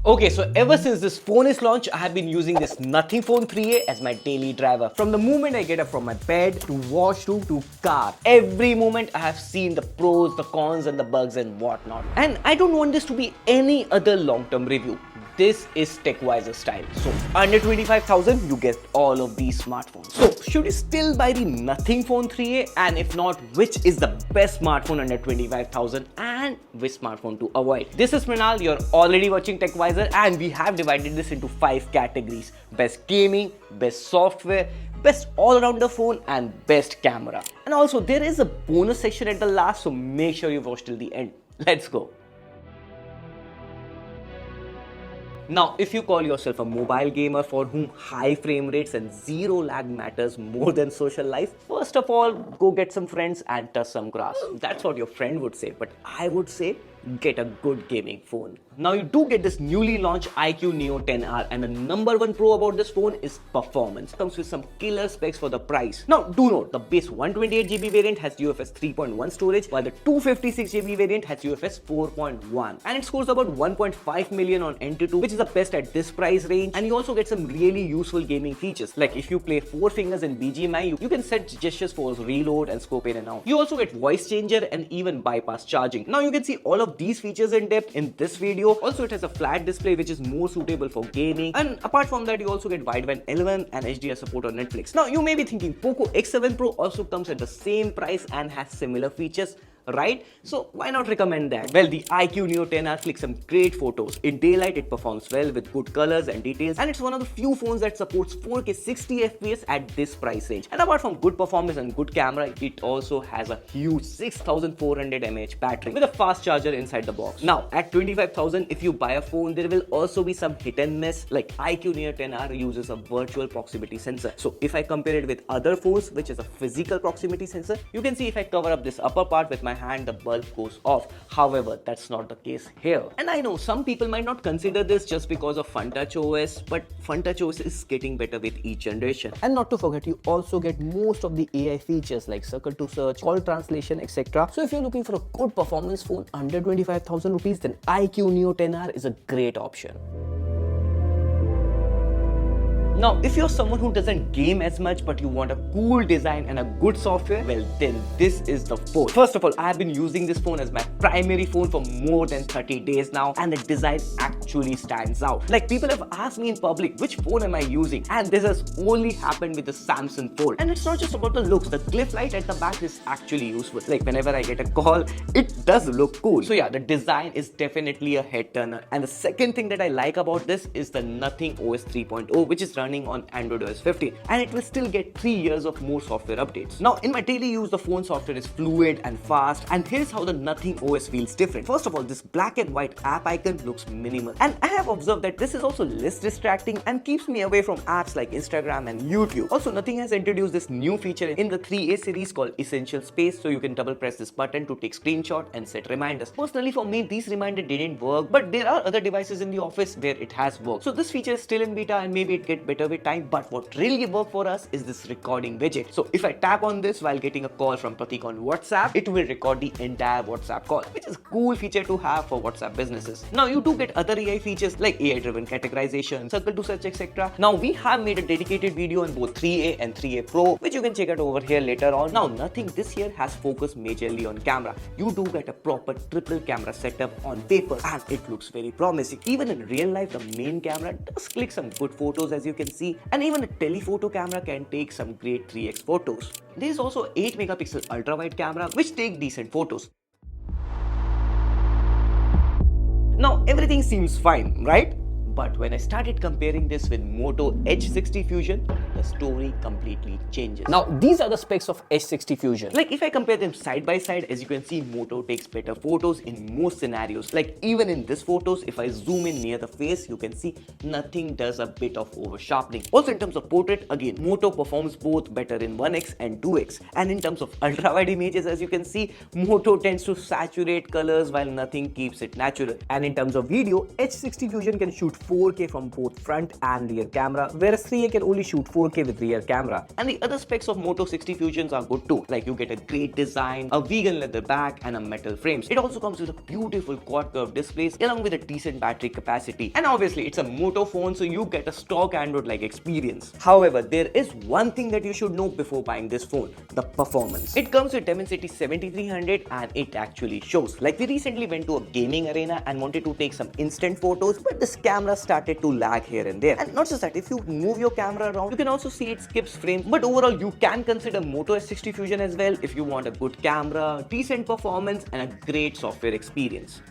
Okay, so ever since this phone is launched, I have been using this Nothing Phone 3A as my daily driver. From the moment I get up from my bed, to washroom, to car, every moment I have seen the pros, the cons and the bugs and whatnot. And I don't want this to be any other long-term review. This is TechWiser style. So under 25,000, you get all of these smartphones. So should you still buy the Nothing Phone 3A? And if not, which is the best smartphone under 25,000 and which smartphone to avoid? This is Mrinal, you're already watching TechWiser, and we have divided this into 5 categories: best gaming, best software, best all-rounder phone and best camera. And also there is a bonus section at the last, so make sure you watch till the end. Let's go. Now, if you call yourself a mobile gamer for whom high frame rates and zero lag matters more than social life, first of all, go get some friends and touch some grass. That's what your friend would say, but I would say get a good gaming phone. Now you do get this newly launched iQOO Neo 10R, and the number one pro about this phone is performance. It comes with some killer specs for the price. Now do note, the base 128GB variant has UFS 3.1 storage, while the 256GB variant has UFS 4.1, and it scores about 1.5 million on Antutu, which is the best at this price range. And you also get some really useful gaming features, like if you play 4 fingers in BGMI, you can set gestures for reload and scope in and out. You also get voice changer and even bypass charging. Now you can see all of these features in depth in this video. Also, it has a flat display which is more suitable for gaming, and apart from that you also get wideband 11 and HDR support on Netflix. Now you may be thinking Poco X7 Pro also comes at the same price and has similar features, right? So why not recommend that? Well, the iQOO Neo 10R clicks some great photos. In daylight, it performs well with good colors and details, and it's one of the few phones that supports 4K 60 FPS at this price range. And apart from good performance and good camera, it also has a huge 6400 mAh battery with a fast charger inside the box. Now at 25,000, if you buy a phone, there will also be some hit and miss, like iQOO Neo 10R uses a virtual proximity sensor. So if I compare it with other phones, which is a physical proximity sensor, you can see if I cover up this upper part with my hand, the bulb goes off. However, that's not the case here. And I know some people might not consider this just because of FunTouch OS, but FunTouch OS is getting better with each generation. And not to forget, you also get most of the AI features like circle to search, call translation, etc. So if you're looking for a good performance phone under 25,000 rupees, then iQOO Neo 10R is a great option. Now, if you're someone who doesn't game as much but you want a cool design and a good software, well then this is the phone. First of all, I have been using this phone as my primary phone for more than 30 days now, and the design actually stands out. Like, people have asked me in public, which phone am I using? And this has only happened with the Samsung Fold. And it's not just about the looks, the glyph light at the back is actually useful. Like whenever I get a call, it does look cool. So yeah, the design is definitely a head turner. And the second thing that I like about this is the Nothing OS 3.0, which is running on Android OS 15, and it will still get 3 years of more software updates. Now in my daily use, the phone software is fluid and fast, and here's how the Nothing OS feels different. First of all, this black and white app icon looks minimal, and I have observed that this is also less distracting and keeps me away from apps like Instagram and YouTube. Also, Nothing has introduced this new feature in the 3A series called Essential Space, so you can double press this button to take screenshot and set reminders. Personally, for me, these reminders didn't work, but there are other devices in the office where it has worked. So this feature is still in beta, and maybe it gets better with time, but what really worked for us is this recording widget. So if I tap on this while getting a call from Pratik on WhatsApp, it will record the entire WhatsApp call, which is a cool feature to have for WhatsApp businesses. Now you do get other AI features like AI driven categorization, circle to search, etc. Now we have made a dedicated video on both 3A and 3A Pro, which you can check out over here later on. Now Nothing this year has focused majorly on camera. You do get a proper triple camera setup on paper, and it looks very promising. Even in real life, the main camera does click some good photos, as you can see, and even a telephoto camera can take some great 3x photos. There is also 8 megapixel ultra wide camera which take decent photos. Now everything seems fine, right? But when I started comparing this with Moto H60 Fusion, the story completely changes. Now, these are the specs of H60 Fusion. Like, if I compare them side by side, as you can see, Moto takes better photos in most scenarios. Like, even in this photos, if I zoom in near the face, you can see Nothing does a bit of over sharpening. Also, in terms of portrait, again, Moto performs both better in 1x and 2x. And in terms of ultra wide images, as you can see, Moto tends to saturate colors while Nothing keeps it natural. And in terms of video, H60 Fusion can shoot 4K from both front and rear camera, whereas 3A can only shoot 4K 4K with rear camera. And the other specs of Moto 60 Fusions are good too, like you get a great design, a vegan leather back and a metal frames. It also comes with a beautiful quad curve displays along with a decent battery capacity. And obviously it's a Moto phone, so you get a stock Android-like experience. However, there is one thing that you should know before buying this phone: the performance. It comes with Dimensity 7300 and it actually shows. Like we recently went to a gaming arena and wanted to take some instant photos, but this camera started to lag here and there. And not just that, if you move your camera around, you can also see it skips frames. But overall, you can consider Moto S60 Fusion as well if you want a good camera, decent performance and a great software experience.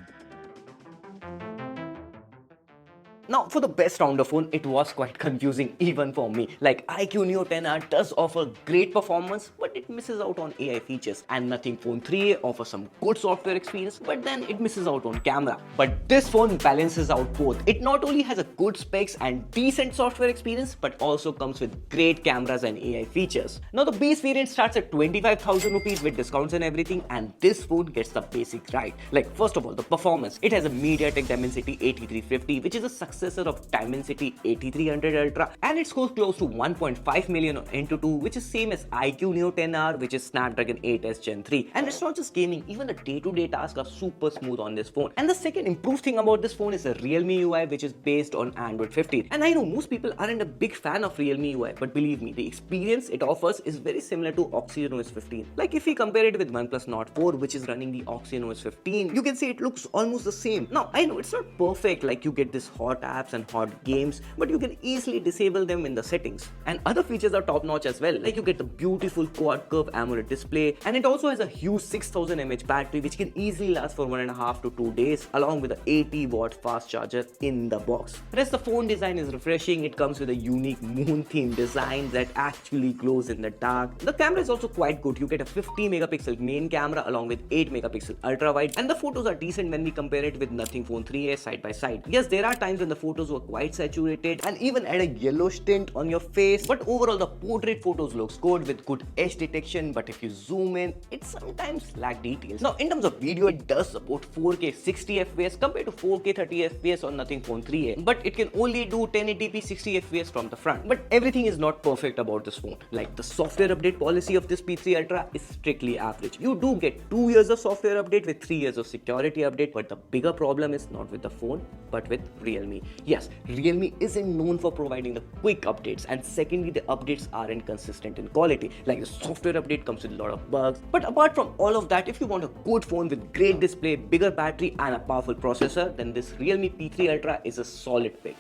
Now, for the best rounder phone, it was quite confusing even for me. Like iQOO Neo 10R does offer great performance, but it misses out on AI features. And Nothing Phone 3a offers some good software experience, but then it misses out on camera. But this phone balances out both. It not only has a good specs and decent software experience, but also comes with great cameras and AI features. Now, the base variant starts at 25,000 rupees with discounts and everything, and this phone gets the basics right. Like first of all, the performance. It has a MediaTek Dimensity 8350, which is a successor of Dimensity 8300 Ultra, and it scores close to 1.5 million on Antutu, which is same as iQOO Neo 10R, which is Snapdragon 8s Gen 3. And it's not just gaming, even the day-to-day tasks are super smooth on this phone. And the second improved thing about this phone is the Realme UI, which is based on Android 15. And I know most people aren't a big fan of Realme UI, but believe me, the experience it offers is very similar to OxygenOS 15. Like if we compare it with OnePlus Nord 4, which is running the OxygenOS 15, you can say it looks almost the same. Now, I know it's not perfect, like you get this hot apps and hot games, but you can easily disable them in the settings. And other features are top notch as well, like you get the beautiful quad curve AMOLED display, and it also has a huge 6000 mAh battery which can easily last for 1.5 to 2 days, along with an 80-watt fast charger in the box. Rest the phone design is refreshing. It comes with a unique moon theme design that actually glows in the dark. The camera is also quite good. You get a 50 megapixel main camera along with 8 megapixel ultra wide, and the photos are decent when we compare it with Nothing Phone 3a side by side. Yes, there are times when the photos were quite saturated and even add a yellowish tint on your face, but overall the portrait photos looks good with good edge detection. But if you zoom in, it sometimes lack details. Now in terms of video, it does support 4K 60 fps compared to 4K 30 fps on Nothing Phone 3a, but it can only do 1080p 60 fps from the front. But everything is not perfect about this phone. Like the software update policy of this P3 Ultra is strictly average. You do get 2 years of software update with 3 years of security update, but the bigger problem is not with the phone but with Realme. Yes, Realme isn't known for providing the quick updates, and secondly, the updates aren't consistent in quality. Like the software update comes with a lot of bugs. But apart from all of that, if you want a good phone with great display, bigger battery and a powerful processor, then this Realme P3 Ultra is a solid pick.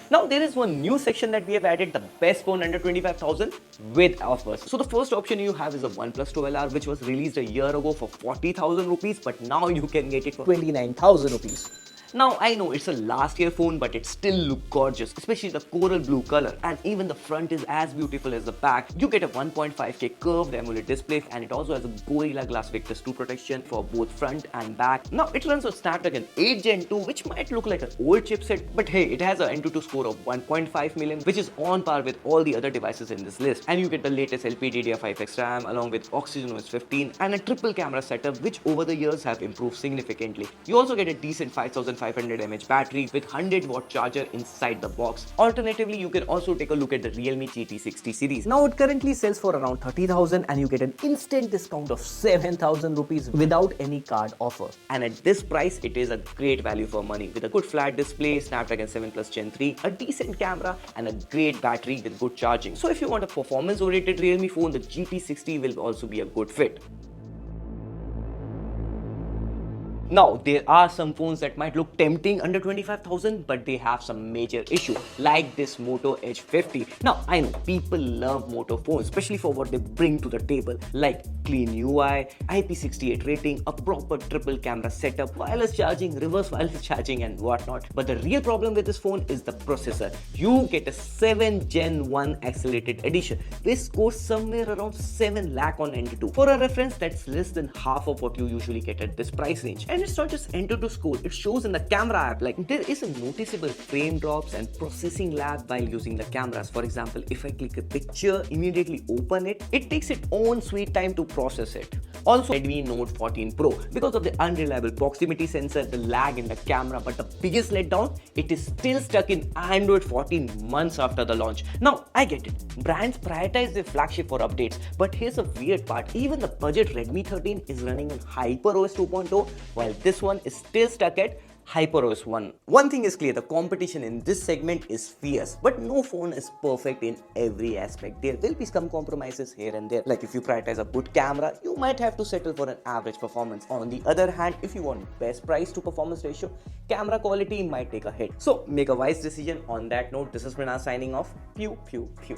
Now there is one new section that we have added, the best phone under 25,000 with offers. So the first option you have is a OnePlus 12R, which was released a year ago for 40,000 rupees, but now you can get it for 29,000 rupees. Now I know it's a last year phone, but it still looks gorgeous, especially the coral blue color, and even the front is as beautiful as the back. You get a 1.5K curved AMOLED display, and it also has a Gorilla Glass Victus 2 protection for both front and back. Now it runs on Snapdragon 8 Gen 2, which might look like an old chipset, but hey, it has an Antutu score of 1.5 million, which is on par with all the other devices in this list. And you get the latest LPDDR5X RAM along with OxygenOS 15 and a triple camera setup, which over the years have improved significantly. You also get a decent 5500 mAh battery with 100-watt charger inside the box. Alternatively, you can also take a look at the Realme GT60 series. Now it currently sells for around 30,000 and you get an instant discount of 7,000 rupees without any card offer. And at this price, it is a great value for money with a good flat display, Snapdragon 7 Plus Gen 3, a decent camera and a great battery with good charging. So if you want a performance-oriented Realme phone, the GT60 will also be a good fit. Now, there are some phones that might look tempting under 25,000, but they have some major issue, like this Moto Edge 50. Now, I know people love Moto phones, especially for what they bring to the table, like clean UI, IP68 rating, a proper triple camera setup, wireless charging, reverse wireless charging and whatnot. But the real problem with this phone is the processor. You get a 7 Gen 1 accelerated edition. This scores somewhere around 7 lakh on Antutu. For a reference, that's less than half of what you usually get at this price range. And it's not just Antutu score, it shows in the camera app. Like there is a noticeable frame drops and processing lag while using the cameras. For example, if I click a picture, immediately open it, it takes its own sweet time to process it. Also, Redmi Note 14 Pro, because of the unreliable proximity sensor, the lag in the camera, but the biggest letdown, it is still stuck in Android 14 months after the launch. Now, I get it. Brands prioritize their flagship for updates, but here's a weird part. Even the budget Redmi 13 is running in HyperOS 2.0, while this one is still stuck at HyperOS 1. One thing is clear, the competition in this segment is fierce, but no phone is perfect in every aspect. There will be some compromises here and there. Like if you prioritize a good camera, you might have to settle for an average performance. On the other hand, if you want best price to performance ratio, camera quality might take a hit. So make a wise decision. On that note, this is Pranav signing off. Pew, pew, pew.